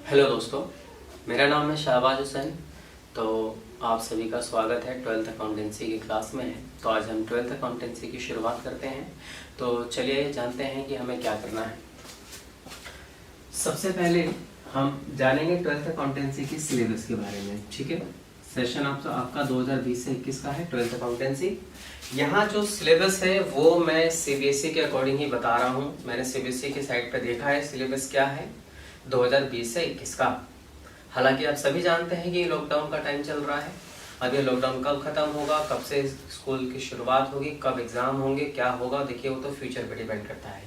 Hello दोस्तों, मेरा नाम है शाहबाज हुसैन। तो आप सभी का स्वागत है 12th अकाउंटेंसी की क्लास में है। तो आज हम 12th अकाउंटेंसी की शुरुआत करते हैं। तो चलिए जानते हैं कि हमें क्या करना है। सबसे पहले हम जानेंगे 12th अकाउंटेंसी की सिलेबस के बारे में। ठीक है, सेशन आपका 2020 से 21 का है 12th अकाउंटेंसी। यहाँ जो सिलेबस है वो मैं सीबीएसई के अकॉर्डिंग ही बता रहा हूँ। मैंने सीबीएसई की साइट पर देखा है सिलेबस क्या है 2020 से 21 का। हालांकि आप सभी जानते हैं कि लॉकडाउन का टाइम चल रहा है। अब ये लॉकडाउन कब खत्म होगा, कब से स्कूल की शुरुआत होगी, कब एग्जाम होंगे, क्या होगा, देखिए वो तो फ्यूचर पे डिपेंड करता है।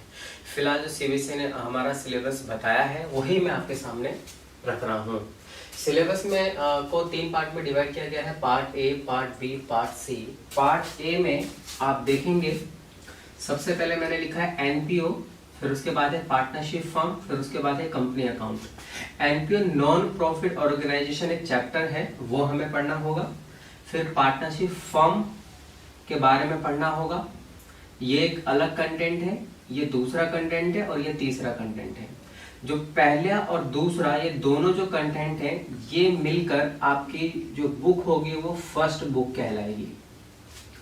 फिलहाल जो सीबीएसई ने हमारा सिलेबस बताया है वही मैं आपके सामने रख रहा हूँ। सिलेबस में को 3 पार्ट में डिवाइड किया गया है, part A, part B, part C. Part A में आप देखेंगे सबसे पहले मैंने लिखा है एनपीओ, फिर उसके बाद है पार्टनरशिप फर्म, फिर उसके बाद है company account. NPO non profit organisation एक चैप्टर है, वो हमें पढ़ना होगा। फिर पार्टनरशिप फर्म के बारे में पढ़ना होगा। ये एक अलग कंटेंट है, ये दूसरा कंटेंट है और ये तीसरा कंटेंट है। जो पहला और दूसरा ये दोनों जो कंटेंट है ये मिलकर आपकी जो बुक होगी वो फर्स्ट बुक कहलाएगी।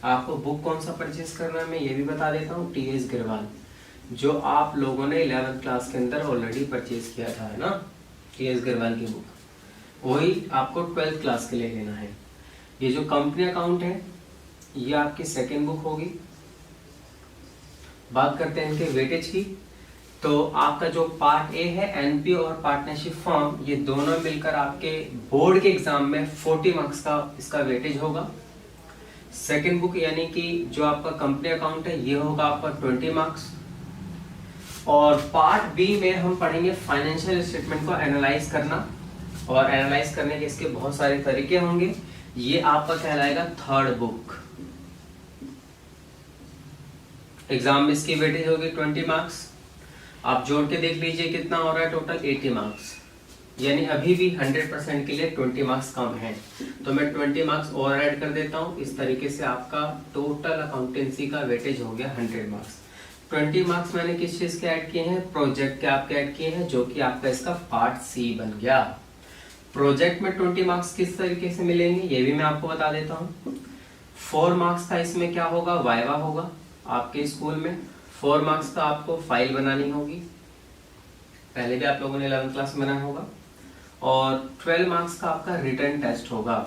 आपको बुक कौन सा परचेज करना है मैं ये भी बता देता हूँ, टीएस गिरवाल, जो आप लोगों ने 11th क्लास के अंदर ऑलरेडी परचेज किया था, है ना, टीएस गिरवाल की बुक, वही आपको 12th क्लास के लिए लेना है। ये जो कंपनी अकाउंट है ये आपकी सेकेंड बुक होगी। बात करते हैं इनके वेटेज की। तो आपका जो पार्ट ए है एनपीओ और पार्टनरशिप फर्म, ये दोनों मिलकर आपके बोर्ड के एग्जाम में 40 मार्क्स का इसका वेटेज होगा। सेकेंड बुक यानी कि जो आपका कंपनी अकाउंट है ये होगा आपका 20 मार्क्स। और पार्ट बी में हम पढ़ेंगे फाइनेंशियल स्टेटमेंट को एनालाइज करना, और एनालाइज करने के इसके बहुत सारे तरीके होंगे। ये आपका कहलाएगा थर्ड बुक। एग्जाम में इसकी वेटेज होगी 20 मार्क्स। आप जोड़ के देख लीजिए कितना हो रहा है, टोटल 80 मार्क्स, यानी अभी भी 100% के लिए 20 मार्क्स कम है। तो मैं 20 मार्क्स और ऐड कर देता हूँ। इस तरीके से आपका टोटल अकाउंटेंसी का वेटेज हो गया 100 मार्क्स। 20 मार्क्स मैंने किस चीज के ऐड किए हैं, प्रोजेक्ट के आपके ऐड किए हैं, जो कि आपका इसका पार्ट सी बन गया। प्रोजेक्ट में 20 मार्क्स किस तरीके से मिलेंगे ये भी मैं आपको बता देता हूँ। 4 मार्क्स का इसमें क्या होगा, वाइवा होगा आपके स्कूल में। 4 मार्क्स का आपको फाइल बनानी होगी, पहले भी आप लोगों ने 11th क्लास में बनाया होगा। और 12 मार्क्स का आपका रिटन टेस्ट होगा।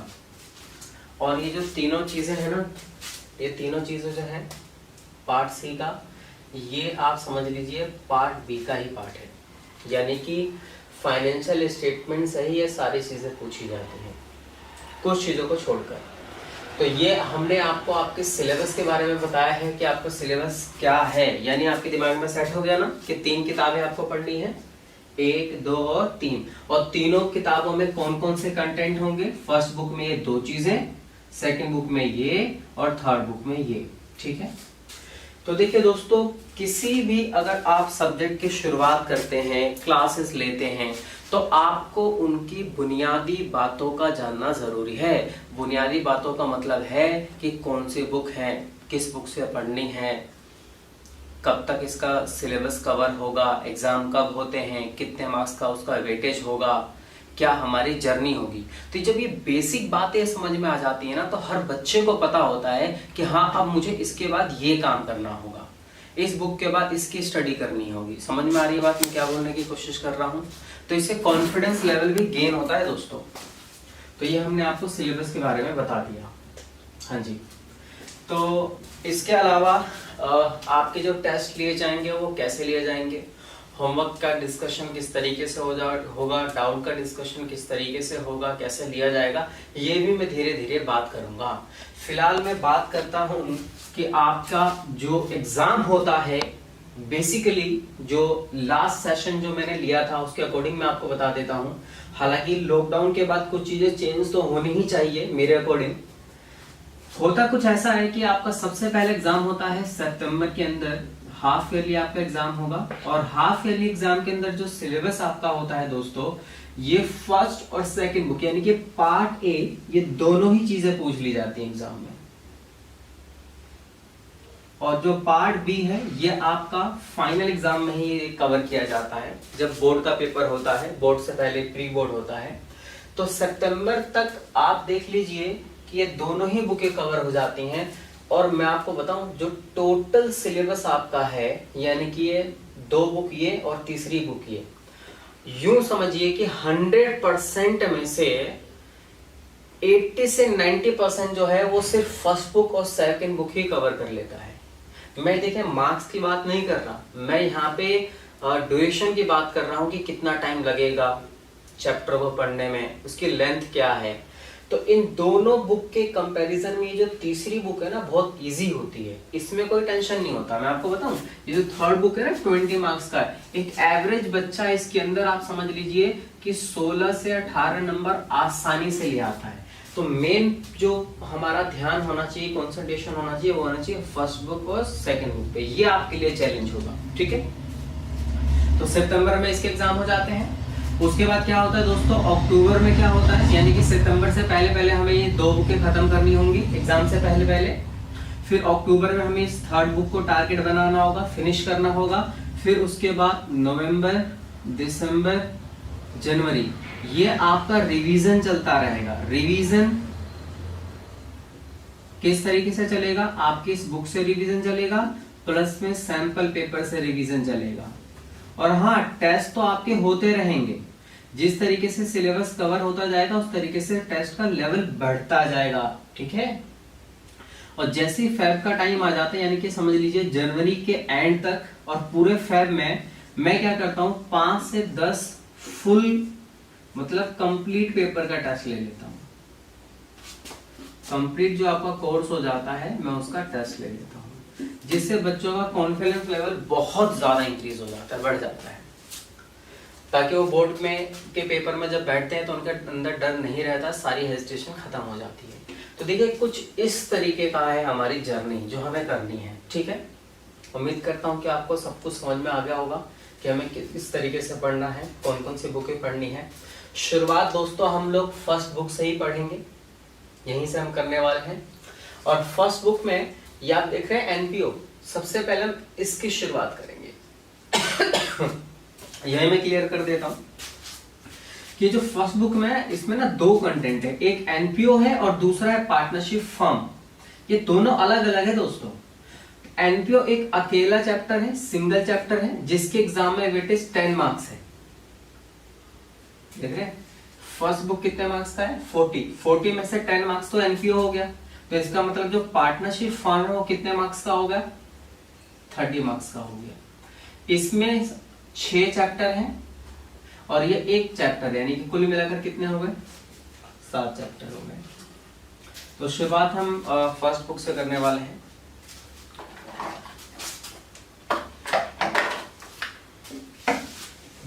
और ये जो तीनों चीजें हैं ना, ये तीनों चीजें जो है पार्ट सी का, ये आप समझ लीजिए पार्ट बी का ही पार्ट है। यानी कि फाइनेंशियल स्टेटमेंट से ही ये सारी चीजें पूछी जाती हैं, कुछ चीजों को छोड़कर। तो ये हमने आपको आपके सिलेबस के बारे में बताया है कि आपका सिलेबस क्या है। यानी आपके दिमाग में सेट हो गया ना कि 3 किताबें आपको पढ़नी है, 1, 2 और 3। और तीनों किताबों में कौन कौन से कंटेंट होंगे। फर्स्ट बुक में ये 2 चीजें, सेकंड बुक में ये, और थर्ड बुक में ये। ठीक है, तो देखिए दोस्तों, किसी भी अगर आप सब्जेक्ट की शुरुआत करते हैं, क्लासेस लेते हैं, तो आपको उनकी बुनियादी बातों का जानना जरूरी है। बुनियादी बातों का मतलब है कि कौन सी बुक है, किस बुक से पढ़नी है, कब तक इसका सिलेबस कवर होगा, एग्जाम कब होते हैं, कितने मार्क्स का उसका वेटेज होगा, क्या हमारी जर्नी होगी। तो जब ये बेसिक बातें समझ में आ जाती है ना, तो हर बच्चे को पता होता है कि हाँ अब मुझे इसके बाद ये काम करना होगा, इस बुक के बाद इसकी स्टडी करनी होगी। समझ में आ रही है बात मैं क्या बोलने की कोशिश कर रहा हूँ। तो इससे कॉन्फिडेंस लेवल भी गेन होता है दोस्तों। तो ये हमने आपको सिलेबस के बारे में बता दिया। हाँ जी, तो इसके अलावा आपके जो टेस्ट लिए जाएंगे वो कैसे लिए जाएंगे, होमवर्क का डिस्कशन किस तरीके से होगा, डाउट का डिस्कशन किस तरीके से होगा, कैसे लिया जाएगा, ये भी मैं धीरे धीरे बात करूंगा। फिलहाल मैं बात करता हूं कि आपका जो एग्जाम होता है, बेसिकली जो लास्ट सेशन जो मैंने लिया था उसके अकॉर्डिंग मैं आपको बता देता हूं। हालांकि लॉकडाउन के बाद कुछ चीजें चेंज तो होनी ही चाहिए मेरे अकॉर्डिंग। होता कुछ ऐसा है कि आपका सबसे पहले एग्जाम होता है सितंबर के अंदर, हाफ ईयरली आपका एग्जाम होगा। और हाफ ईयरली एग्जाम के अंदर जो सिलेबस आपका होता है दोस्तों, ये फर्स्ट और सेकंड बुक यानी कि पार्ट ए, ये दोनों ही चीजें पूछ ली जाती हैं एग्जाम में। और जो पार्ट बी है ये आपका फाइनल एग्जाम में ही कवर किया जाता है, जब बोर्ड का पेपर होता है, बोर्ड से पहले प्री बोर्ड होता है। तो सितंबर तक आप देख लीजिए कि ये दोनों ही बुकें कवर हो जाती हैं। और मैं आपको बताऊं, जो टोटल सिलेबस आपका है, यानी कि ये 2 बुक ये और तीसरी बुक ये, यूं समझिए कि 100% में से 80 से 90% जो है वो सिर्फ फर्स्ट बुक और सेकंड बुक ही कवर कर लेता है। मैं देखें मार्क्स की बात नहीं कर रहा, मैं यहाँ पे ड्यूरेशन की बात कर रहा हूँ कि कितना टाइम लगेगा चैप्टर को पढ़ने में, उसकी लेंथ क्या है। तो इन दोनों बुक के कंपैरिजन में ये जो तीसरी बुक है ना बहुत इजी होती है, इसमें कोई टेंशन नहीं होता। मैं आपको बताऊं, ये जो थर्ड बुक है ना 20 मार्क्स का है, एक एवरेज बच्चा इसके अंदर आप समझ लीजिए कि 16 से 18 नंबर आसानी से ले आता है। तो मेन जो हमारा ध्यान होना चाहिए, कंसंट्रेशन होना चाहिए, वो होना चाहिए फर्स्ट बुक और सेकंड बुक पे। ये आपके लिए चैलेंज होगा, ठीक है। तो सितंबर में इसके एग्जाम हो जाते हैं। उसके बाद क्या होता है दोस्तों, अक्टूबर में क्या होता है, यानी कि सितंबर से पहले पहले हमें ये 2 बुकें खत्म करनी होंगी एग्जाम से पहले पहले। फिर अक्टूबर में हमें इस थर्ड बुक को टारगेट बनाना होगा, फिनिश करना होगा। फिर उसके बाद नवंबर, दिसंबर, जनवरी ये आपका रिवीजन चलता रहेगा। रिवीजन किस तरीके से चलेगा, आपकी इस बुक से रिवीजन चलेगा, प्लस में सैंपल पेपर से रिवीजन चलेगा। और हाँ, टेस्ट तो आपके होते रहेंगे, जिस तरीके से सिलेबस कवर होता जाएगा उस तरीके से टेस्ट का लेवल बढ़ता जाएगा, ठीक है। और जैसे ही फेब का टाइम आ जाता है, यानी कि समझ लीजिए जनवरी के एंड तक और पूरे फेब में मैं क्या करता हूं, 5 से 10 फुल मतलब कंप्लीट पेपर का टेस्ट ले लेता हूं। कंप्लीट जो आपका कोर्स हो जाता है मैं उसका टेस्ट ले लेता हूं, जिससे बच्चों का कॉन्फिडेंस लेवल बहुत ज्यादा इंक्रीज हो जाता है, बढ़ जाता है, ताकि वो बोर्ड में के पेपर में जब बैठते हैं तो उनके अंदर डर नहीं रहता, सारी हेजिटेशन खत्म हो जाती है। तो देखिए कुछ इस तरीके का है हमारी जर्नी जो हमें करनी है, ठीक है। उम्मीद करता हूँ कि आपको सब कुछ समझ में आ गया होगा कि हमें किस तरीके से पढ़ना है, कौन कौन सी बुकें पढ़नी है। शुरुआत दोस्तों हम लोग फर्स्ट बुक से ही पढ़ेंगे, यहीं से हम करने वाले हैं। और फर्स्ट बुक में ये आप देख रहे हैं एनपीओ, सबसे पहले हम इसकी शुरुआत करेंगे। यही मैं क्लियर कर देता हूं कि जो फर्स्ट बुक में है इसमें ना 2 कंटेंट है, एक एनपीओ है और दूसरा है पार्टनरशिप फर्म। ये दोनों अलग अलग है दोस्तों। एनपीओ एक अकेला चैप्टर है, सिंगल चैप्टर है, जिसके एग्जाम में वेटेज 10 मार्क्स है। देख रहे हैं फर्स्ट बुक कितने मार्क्स का है, 40 में से 10 मार्क्स तो एनपीओ हो गया। तो इसका मतलब जो पार्टनरशिप फर्म है वो कितने मार्क्स का होगा, 30 मार्क्स का हो गया। इसमें 6 चैप्टर हैं और ये 1 चैप्टर है, यानी कि कुल मिलाकर कितने हो गए, 7 चैप्टर हो गए। तो शुरुआत हम फर्स्ट बुक से करने वाले हैं।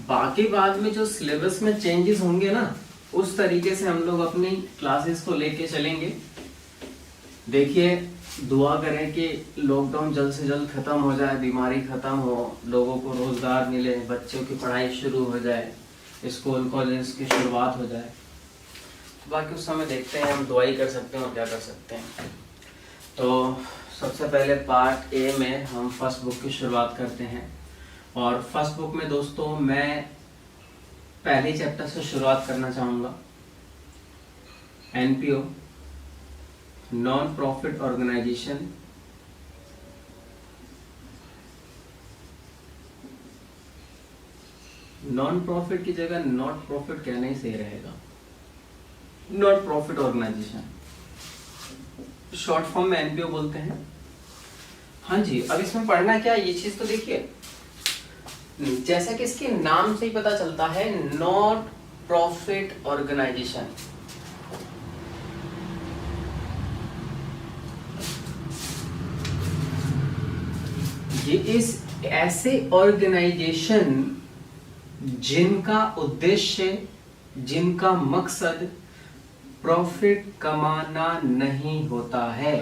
बाकी बाद में जो सिलेबस में चेंजेस होंगे ना, उस तरीके से हम लोग अपनी क्लासेस को लेके चलेंगे। देखिए दुआ करें कि लॉकडाउन जल्द से जल्द खत्म हो जाए, बीमारी खत्म हो, लोगों को रोजगार मिले, बच्चों की पढ़ाई शुरू हो जाए, स्कूल कॉलेज की शुरुआत हो जाए। बाकी उस समय देखते हैं, हम दुआ ही कर सकते हैं और क्या कर सकते हैं। तो सबसे पहले पार्ट ए में हम फर्स्ट बुक की शुरुआत करते हैं। और फर्स्ट बुक में दोस्तों मैं पहले चैप्टर से शुरुआत करना चाहूँगा, NPO non profit organisation. Non profit की जगह नॉट प्रॉफिट कहना ही सही रहेगा, not profit organisation, short form में एनपीओ बोलते हैं। हाँ जी, अब इसमें पढ़ना क्या है ये चीज तो देखिए, जैसा कि इसके नाम से ही पता चलता है, नॉट प्रॉफिट ऑर्गेनाइजेशन। ये इस ऐसे ऑर्गेनाइजेशन जिनका उद्देश्य, जिनका मकसद प्रॉफिट कमाना नहीं होता है,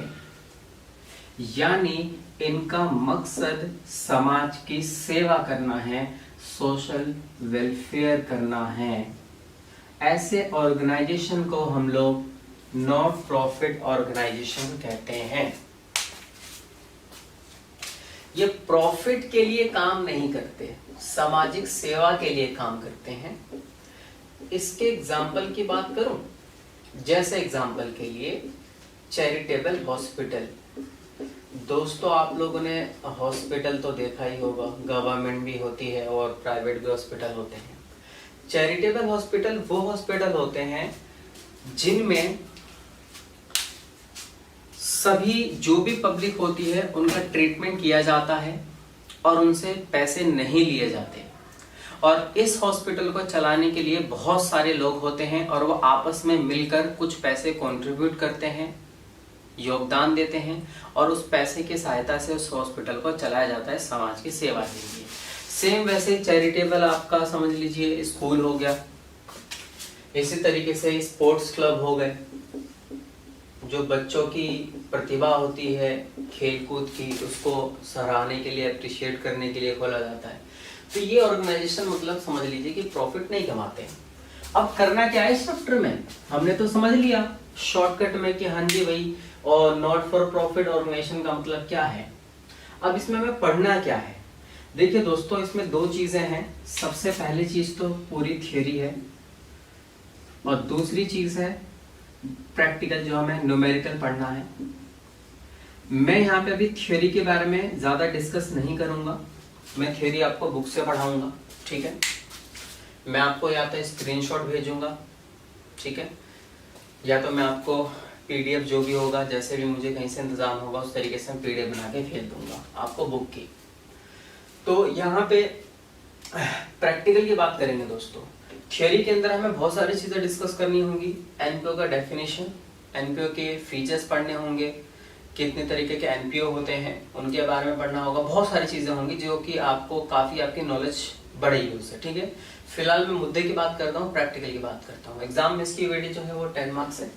यानी इनका मकसद समाज की सेवा करना है, सोशल वेलफेयर करना है। ऐसे ऑर्गेनाइजेशन को हम लोग नॉट प्रॉफिट ऑर्गेनाइजेशन कहते हैं। ये प्रॉफिट के लिए काम नहीं करते, सामाजिक सेवा के लिए काम करते हैं। इसके एग्जाम्पल की बात करूं, जैसे एग्जाम्पल के लिए चैरिटेबल हॉस्पिटल। दोस्तों आप लोगों ने हॉस्पिटल तो देखा ही होगा, गवर्नमेंट भी होती है और प्राइवेट भी हॉस्पिटल होते हैं। चैरिटेबल हॉस्पिटल वो हॉस्पिटल होते हैं जिनमें सभी जो भी पब्लिक होती है उनका ट्रीटमेंट किया जाता है और उनसे पैसे नहीं लिए जाते। और इस हॉस्पिटल को चलाने के लिए बहुत सारे लोग होते हैं और वो आपस में मिलकर कुछ पैसे कंट्रीब्यूट करते हैं, योगदान देते हैं और उस पैसे की सहायता से उस हॉस्पिटल को चलाया जाता है समाज की सेवा के लिए। सेम वैसे चैरिटेबल आपका समझ लीजिए स्कूल हो गया, इसी तरीके से स्पोर्ट्स क्लब हो गए, जो बच्चों की प्रतिभा होती है खेलकूद की उसको सराहने के लिए, अप्रिशिएट करने के लिए खोला जाता है। तो ये ऑर्गेनाइजेशन मतलब समझ लीजिए कि प्रॉफिट नहीं कमाते हैं। अब करना क्या है स्ट्रक्चर में, हमने तो समझ लिया शॉर्टकट में कि हाँ जी भाई, और नॉट फॉर प्रॉफिट ऑर्गेनाइजेशन का मतलब क्या है। अब इसमें हमें पढ़ना क्या है। देखिए दोस्तों, इसमें दो चीजें हैं। सबसे पहली चीज तो पूरी थ्योरी है और दूसरी चीज है प्रैक्टिकल, जो हमें न्यूमेरिकल पढ़ना है। मैं यहाँ पे अभी थ्योरी के बारे में ज्यादा डिस्कस नहीं करूंगा, मैं थ्योरी आपको बुक से पढ़ाऊंगा, ठीक है। मैं आपको या तो स्क्रीनशॉट भेजूंगा, ठीक है, या तो मैं आपको पीडीएफ जो भी होगा, जैसे भी मुझे कहीं से इंतजाम होगा उस तरीके से पीडीएफ बना के भेज दूंगा आपको बुक की। तो यहाँ पे प्रैक्टिकल की बात करेंगे दोस्तों। थ्योरी के अंदर हमें बहुत सारी चीजें डिस्कस करनी होंगी। एनपीओ का डेफिनेशन, एनपीओ के फीचर्स पढ़ने होंगे, कितने तरीके के एनपीओ होते हैं उनके बारे में पढ़ना होगा। बहुत सारी चीजें होंगी जो कि आपको काफी आपकी नॉलेज बढ़ेगी उससे, ठीक है। फिलहाल मैं मुद्दे की बात करता हूँ, प्रैक्टिकल की बात करता हूँ। एग्जाम में इसकी वेटेज जो है वो 10 मार्क्स है।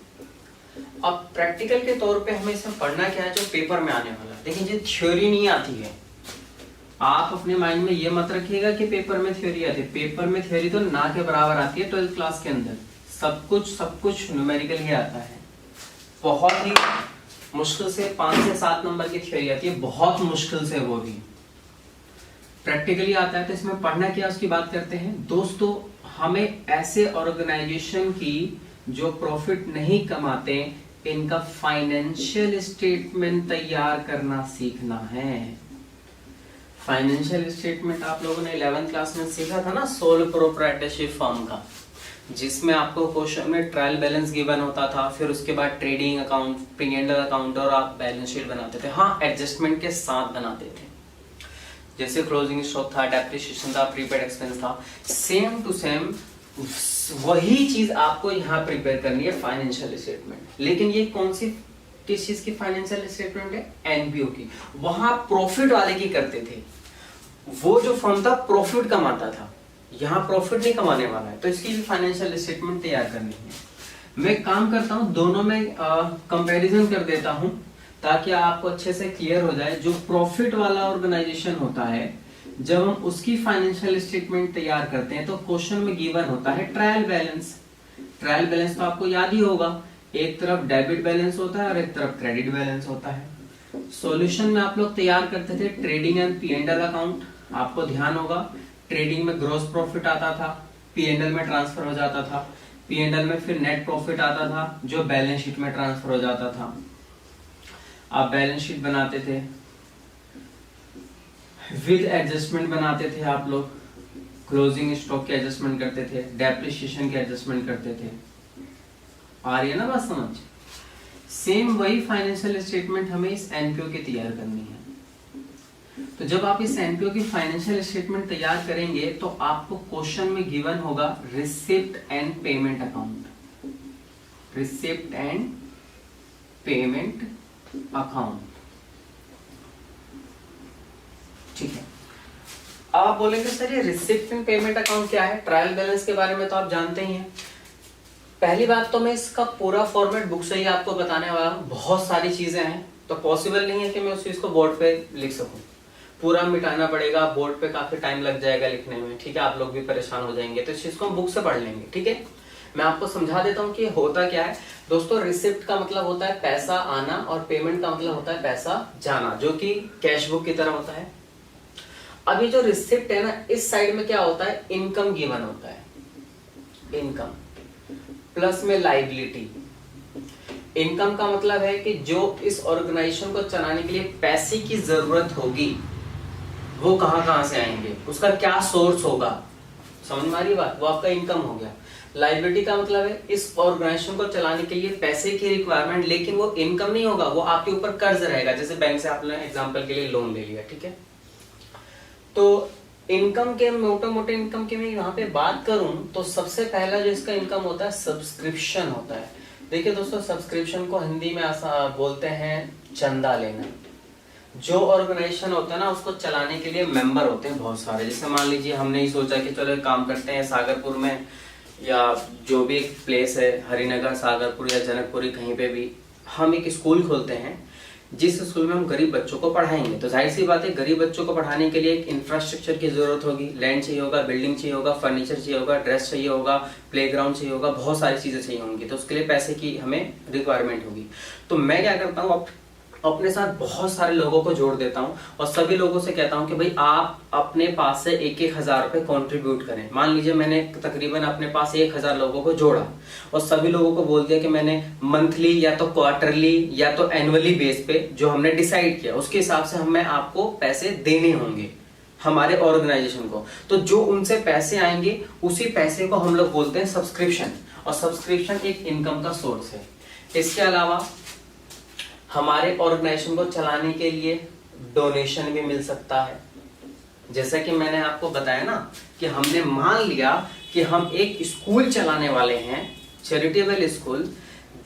अब प्रैक्टिकल के तौर पे हमें इसमें पढ़ना क्या है जो पेपर में आने वाला है। देखिए, ये थ्योरी नहीं आती है, आप अपने माइंड में ये मत रखिएगा कि पेपर में थ्योरी आती है। पेपर में थ्योरी तो ना के बराबर आती है 12th क्लास के अंदर। सब कुछ न्यूमेरिकल ही आता है। बहुत ही मुश्किल से 5 से 7 नंबर की थ्योरी आती है, बहुत मुश्किल से, वो भी प्रैक्टिकली आता है। तो इसमें पढ़ना क्या उसकी बात करते हैं दोस्तों। हमें ऐसे ऑर्गेनाइजेशन की जो प्रॉफिट नहीं कमाते, इनका फाइनेंशियल स्टेटमेंट तैयार करना सीखना है। फाइनेंशियल स्टेटमेंट आप लोगों ने 11th क्लास में सीखा था ना, सोल प्रोप्राइटरशिप फर्म का, जिसमें आपको क्वेश्चन में ट्रायल बैलेंस गिवन होता था, फिर उसके बाद ट्रेडिंग अकाउंट, P&L अकाउंट और आप बैलेंस शीट बनाते थे। हाँ, एडजस्टमेंट के साथ बनाते थे, जैसे क्लोजिंग स्टॉक था, डेप्रिसिएशन था, प्रीपेड एक्सपेंस था। सेम टू सेम वही चीज आपको यहाँ प्रिपेयर करनी है, फाइनेंशियल स्टेटमेंट। लेकिन ये कौन सी किस चीज की फाइनेंशियल स्टेटमेंट है? एनपीओ की। वहां प्रॉफिट वाले की करते थे, वो जो फर्म था प्रॉफिट कमाता था, यहाँ प्रॉफिट नहीं कमाने वाला है, तो इसकी भी फाइनेंशियल स्टेटमेंट तैयार करनी है। मैं काम करता हूँ दोनों में कंपैरिजन कर देता हूँ ताकि आपको अच्छे से क्लियर हो जाए। जो प्रॉफिट वाला ऑर्गेनाइजेशन होता है, जब हम उसकी फाइनेंशियल स्टेटमेंट तैयार करते हैं तो क्वेश्चन में गिवन होता है ट्रायल बैलेंस। ट्रायल बैलेंस तो आपको याद ही होगा, एक तरफ डेबिट बैलेंस होता है और एक तरफ क्रेडिट बैलेंस होता है। सॉल्यूशन में आप लोग तैयार करते थे ट्रेडिंग एंड P&L अकाउंट। आपको ध्यान होगा, ट्रेडिंग में ग्रॉस प्रॉफिट आता था, P&L में ट्रांसफर हो जाता था, P&L में फिर नेट प्रॉफिट आता था जो बैलेंस शीट में ट्रांसफर हो जाता था। आप बैलेंस शीट बनाते थे, विद एडजस्टमेंट बनाते थे, आप लोग क्लोजिंग स्टॉक के एडजस्टमेंट करते थे, डेप्रिसिएशन के एडजस्टमेंट करते थे। आ रही है ना बात समझ? सेम वही फाइनेंशियल स्टेटमेंट हमें इस एनपीओ की तैयार करनी है। तो जब आप इस एनपीओ की फाइनेंशियल स्टेटमेंट तैयार करेंगे तो आपको क्वेश्चन में गिवन होगा receipt and payment account, receipt and payment account, ठीक है। आप बोलेंगे सर ये रिसिप्ट एंड पेमेंट अकाउंट क्या है? ट्रायल बैलेंस के बारे में तो आप जानते ही हैं। पहली बात तो मैं इसका पूरा फॉर्मेट बुक से ही आपको बताने वाला हूँ। बहुत सारी चीजें हैं तो पॉसिबल नहीं है कि मैं उस चीज को बोर्ड पे लिख सकूं, पूरा मिटाना पड़ेगा, बोर्ड पे काफी टाइम लग जाएगा लिखने में, ठीक है। आप लोग भी परेशान हो जाएंगे, तो इस चीज को हम बुक से पढ़ लेंगे, ठीक है। मैं आपको समझा देता हूँ कि होता क्या है दोस्तों। रिसिप्ट का मतलब होता है पैसा आना और पेमेंट का मतलब होता है पैसा जाना, जो कि कैश बुक की तरह होता है। अब ये जो रिसिप्ट है ना, इस साइड में क्या होता है, इनकम गिवन होता है, इनकम प्लस में लाइबिलिटी। इनकम का मतलब है कि जो इस ऑर्गेनाइजेशन को चलाने के लिए पैसे की जरूरत होगी वो कहां से आएंगे, उसका क्या सोर्स होगा, समझ में आ रही बात, वो आपका इनकम हो गया। लाइबिलिटी का मतलब है इस ऑर्गेनाइजेशन को चलाने के लिए पैसे की रिक्वायरमेंट, लेकिन वो इनकम नहीं होगा, वो आपके ऊपर कर्ज रहेगा। जैसे बैंक से आपने एग्जांपल के लिए लोन ले लिया, ठीक है। तो इनकम के मोटे इनकम की मैं यहाँ पे बात करूं तो सबसे पहला जो इसका इनकम होता है सब्सक्रिप्शन होता है। देखिए दोस्तों, सब्सक्रिप्शन को हिंदी में बोलते हैं चंदा लेना। जो ऑर्गेनाइजेशन होता है ना, उसको चलाने के लिए मेंबर होते हैं बहुत सारे। जैसे मान लीजिए हमने ही सोचा कि चलो एक काम करते हैं, सागरपुर में या जो भी एक प्लेस है, हरिनगर, सागरपुर या जनकपुरी, कहीं पे भी हम एक स्कूल खोलते हैं जिस स्कूल में हम गरीब बच्चों को पढ़ाएंगे। तो जाहिर सी बात है, गरीब बच्चों को पढ़ाने के लिए एक इंफ्रास्ट्रक्चर की जरूरत होगी, लैंड चाहिए होगा, बिल्डिंग चाहिए होगा, फर्नीचर चाहिए होगा, ड्रेस चाहिए होगा, प्लेग्राउंड चाहिए होगा, बहुत सारी चीजें चाहिए होंगी। तो उसके लिए पैसे की हमें रिक्वायरमेंट होगी। तो मैं क्या करता हूँ, अपने साथ बहुत सारे लोगों को जोड़ देता हूं और सभी लोगों से कहता हूं कि भाई आप अपने पास से 1,000 रुपए कॉन्ट्रीब्यूट करें। मान लीजिए मैंने तकरीबन अपने पास 1,000 लोगों को जोड़ा और सभी लोगों को बोल दिया कि मैंने मंथली या तो क्वार्टरली या तो एनुअली बेस पे जो हमने डिसाइड किया उसके हिसाब से हमें आपको पैसे देने होंगे हमारे ऑर्गेनाइजेशन को। तो जो उनसे पैसे आएंगे उसी पैसे को हम लोग बोलते हैं सब्सक्रिप्शन, और सब्सक्रिप्शन एक इनकम का सोर्स है। इसके अलावा हमारे ऑर्गेनाइजेशन को चलाने के लिए डोनेशन भी मिल सकता है। जैसा कि मैंने आपको बताया ना कि हमने मान लिया कि हम एक स्कूल चलाने वाले हैं, चैरिटेबल स्कूल,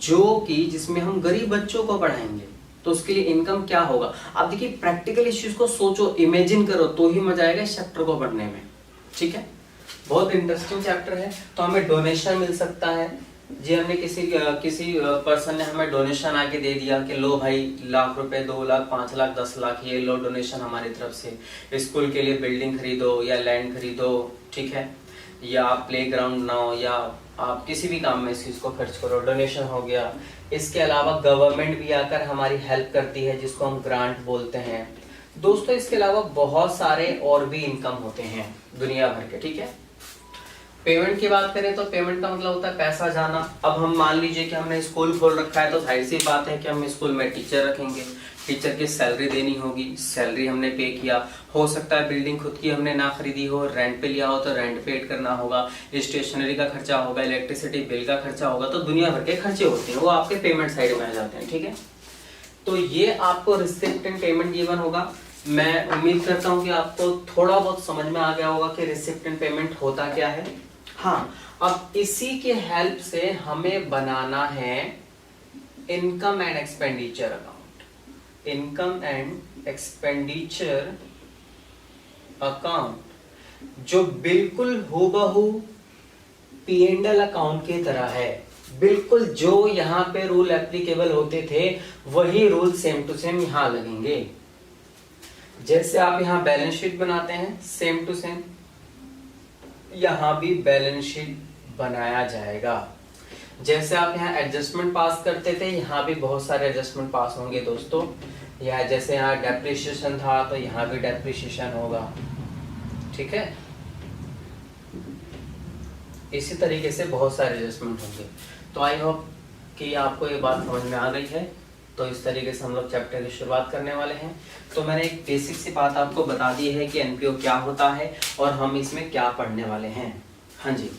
जो कि जिसमें हम गरीब बच्चों को पढ़ाएंगे। तो उसके लिए इनकम क्या होगा, आप देखिए प्रैक्टिकल इश्यूज को सोचो, इमेजिन करो, तो ही मजा आएगा इस चैप्टर को पढ़ने में। ठीक है, बहुत इंटरेस्टिंग चैप्टर है। तो हमें डोनेशन मिल सकता है जी, हमने किसी पर्सन ने हमें डोनेशन आके दे दिया कि लो भाई, लाख रुपए, 2 लाख, 5 लाख, 10 लाख, ये लो डोनेशन हमारी तरफ से, स्कूल के लिए बिल्डिंग खरीदो या लैंड खरीदो, ठीक है, या आप प्ले ग्राउंड बनाओ, या आप किसी भी काम में इस चीज को खर्च करो, डोनेशन हो गया। इसके अलावा गवर्नमेंट भी आकर हमारी हेल्प करती है, जिसको हम ग्रांट बोलते हैं दोस्तों। इसके अलावा बहुत सारे और भी इनकम होते हैं दुनिया भर के, ठीक है। पेमेंट की बात करें तो पेमेंट का मतलब होता है पैसा जाना। अब हम मान लीजिए कि हमने स्कूल खोल रखा है, तो जाहिर सी बात है कि हम स्कूल में टीचर रखेंगे, टीचर की सैलरी देनी होगी, सैलरी हमने पे किया। हो सकता है बिल्डिंग खुद की हमने ना खरीदी हो, रेंट पे लिया हो तो रेंट पेड करना होगा, स्टेशनरी का खर्चा होगा, इलेक्ट्रिसिटी बिल का खर्चा होगा। तो दुनिया भर के खर्चे होते हैं, वो आपके पेमेंट साइड में आ जाते हैं, ठीक है। तो ये आपको रिसिप्ट एंड पेमेंट गिवन होगा। मैं उम्मीद करता हूँ कि आपको थोड़ा बहुत समझ में आ गया होगा कि रिसिप्ट एंड पेमेंट होता क्या है। हाँ, अब इसी के हेल्प से हमें बनाना है income and expenditure account. Income and expenditure account जो बिल्कुल हूबहू P&L अकाउंट की तरह है। बिल्कुल जो यहाँ पे रूल एप्लीकेबल होते थे वही रूल सेम टू सेम यहाँ लगेंगे। जैसे आप यहाँ बैलेंस शीट बनाते हैं, सेम टू सेम यहां भी बैलेंस शीट बनाया जाएगा। जैसे आप यहाँ एडजस्टमेंट पास करते थे, यहाँ भी बहुत सारे एडजस्टमेंट पास होंगे दोस्तों। या जैसे यहाँ डेप्रिसिएशन था तो यहाँ भी डेप्रिसिएशन होगा, ठीक है। इसी तरीके से बहुत सारे एडजस्टमेंट होंगे। तो आई होप कि आपको ये बात समझ में आ गई है। तो इस तरीके से हम लोग चैप्टर की शुरुआत करने वाले हैं। तो मैंने एक बेसिक सी बात आपको बता दी है कि एनपीओ क्या होता है और हम इसमें क्या पढ़ने वाले हैं। हाँ जी,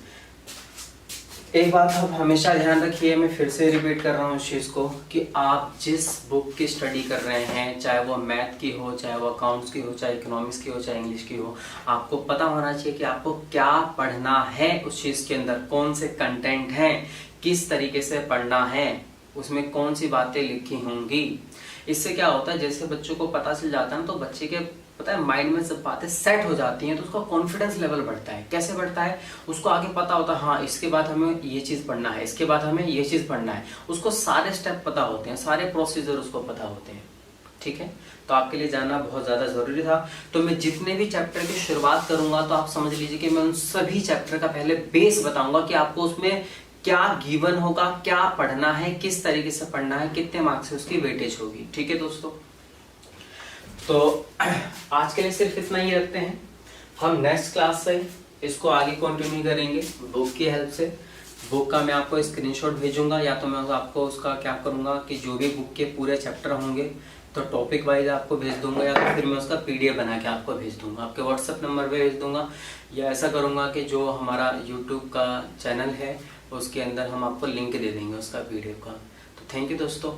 एक बात आप हमेशा ध्यान रखिए, मैं फिर से रिपीट कर रहा हूँ इस चीज़ को, कि आप जिस बुक की स्टडी कर रहे हैं, चाहे वो मैथ की हो, चाहे वो अकाउंट्स की हो, चाहे इकोनॉमिक्स की हो, चाहे इंग्लिश की हो, आपको पता होना चाहिए कि आपको क्या पढ़ना है उस चीज़ के अंदर, कौन से कंटेंट हैं, किस तरीके से पढ़ना है, उसमें कौन सी बातें लिखी होंगी। इससे क्या होता है, जैसे बच्चों को पता चल जाता है ना, तो बच्चे के पता है माइंड में जब बातें सेट हो जाती हैं तो उसका कॉन्फिडेंस लेवल बढ़ता है। कैसे बढ़ता है, उसको आगे पता होता है हाँ इसके बाद हमें ये चीज़ पढ़ना है, इसके बाद हमें ये चीज़ पढ़ना है, उसको सारे स्टेप पता होते हैं, सारे प्रोसीजर उसको पता होते हैं, ठीक है। तो आपके लिए जानना बहुत ज़्यादा ज़रूरी था। तो मैं जितने भी चैप्टर की शुरुआत करूंगा तो आप समझ लीजिए कि मैं उन सभी चैप्टर का पहले बेस बताऊंगा कि आपको उसमें क्या गिवन होगा, क्या पढ़ना है, किस तरीके से पढ़ना है, कितने मार्क्स से उसकी वेटेज होगी। ठीक है दोस्तों, तो आज के लिए सिर्फ इतना ही रखते हैं। हम नेक्स्ट क्लास से इसको आगे कंटिन्यू करेंगे बुक की हेल्प से। बुक का मैं आपको स्क्रीनशॉट भेजूंगा, या तो मैं आपको उसका क्या करूंगा कि जो भी बुक के पूरे चैप्टर होंगे तो टॉपिक वाइज आपको भेज दूंगा, या तो फिर मैं उसका पीडीएफ बना के आपको भेज दूंगा, आपके व्हाट्सएप नंबर पे भेज दूंगा, या ऐसा करूंगा कि जो हमारा यूट्यूब का चैनल है उसके अंदर हम आपको लिंक दे देंगे उसका पीडीएफ का। तो थैंक यू दोस्तों।